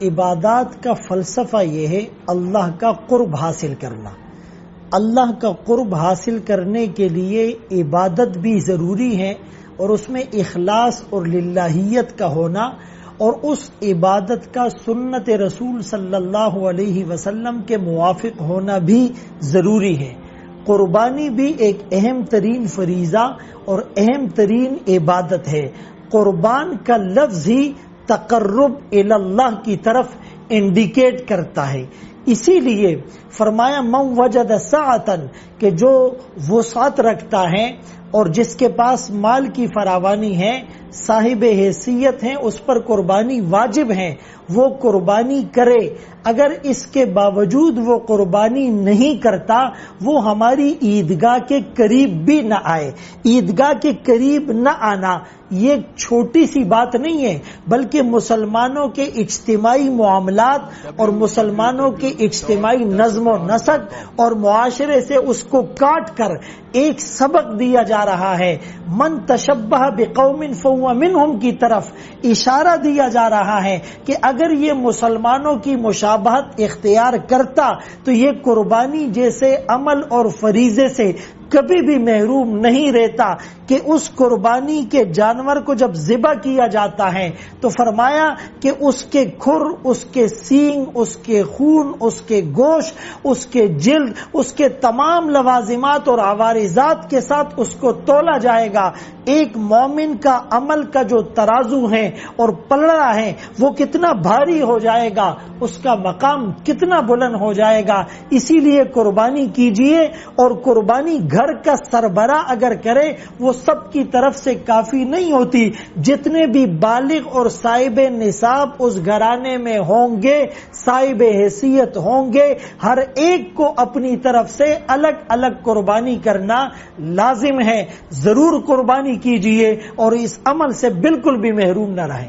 عبادات کا فلسفہ یہ ہے اللہ کا قرب حاصل کرنا۔ اللہ کا قرب حاصل کرنے کے لیے عبادت بھی ضروری ہے، اور اس میں اخلاص اور للہیت کا ہونا، اور اس عبادت کا سنت رسول صلی اللہ علیہ وسلم کے موافق ہونا بھی ضروری ہے۔ قربانی بھی ایک اہم ترین فریضہ اور اہم ترین عبادت ہے۔ قربان کا لفظ ہی تقرب الی اللہ کی طرف انڈیکیٹ کرتا ہے، اسی لیے فرمایا من وجد سعۃ، کہ جو وسعت رکھتا ہے اور جس کے پاس مال کی فراوانی ہے، صاحب حیثیت ہیں، اس پر قربانی واجب ہے، وہ قربانی کرے۔ اگر اس کے باوجود وہ قربانی نہیں کرتا، وہ ہماری عیدگاہ کے قریب بھی نہ آئے۔ عیدگاہ کے قریب نہ آنا یہ چھوٹی سی بات نہیں ہے، بلکہ مسلمانوں کے اجتماعی معاملات اور مسلمانوں کے اجتماعی نظم و نسق اور معاشرے سے اس کو کاٹ کر ایک سبق دیا جا رہا ہے۔ من تشبہ بقوم فہو منہم کی طرف اشارہ دیا جا رہا ہے کہ اگر یہ مسلمانوں کی مشابہت اختیار کرتا تو یہ قربانی جیسے عمل اور فریضے سے کبھی بھی محروم نہیں رہتا، کہ اس قربانی کے جانور کو جب ذبح کیا جاتا ہے تو فرمایا کہ اس کے کھر، اس کے سینگ، اس کے خون، اس کے گوشت، اس کے جلد، اس کے تمام لوازمات اور عوارضات کے ساتھ اس کو تولا جائے گا۔ ایک مومن کا عمل کا جو ترازو ہے اور پلڑا ہے وہ کتنا بھاری ہو جائے گا، اس کا مقام کتنا بلند ہو جائے گا۔ اسی لیے قربانی کیجئے، اور قربانی گھر کا سربراہ اگر کرے وہ سب کی طرف سے کافی نہیں ہوتی۔ جتنے بھی بالغ اور صاحب نصاب اس گھرانے میں ہوں گے، صاحب حیثیت ہوں گے، ہر ایک کو اپنی طرف سے الگ الگ قربانی کرنا لازم ہے۔ ضرور قربانی کیجئے اور اس عمل سے بالکل بھی محروم نہ رہیں۔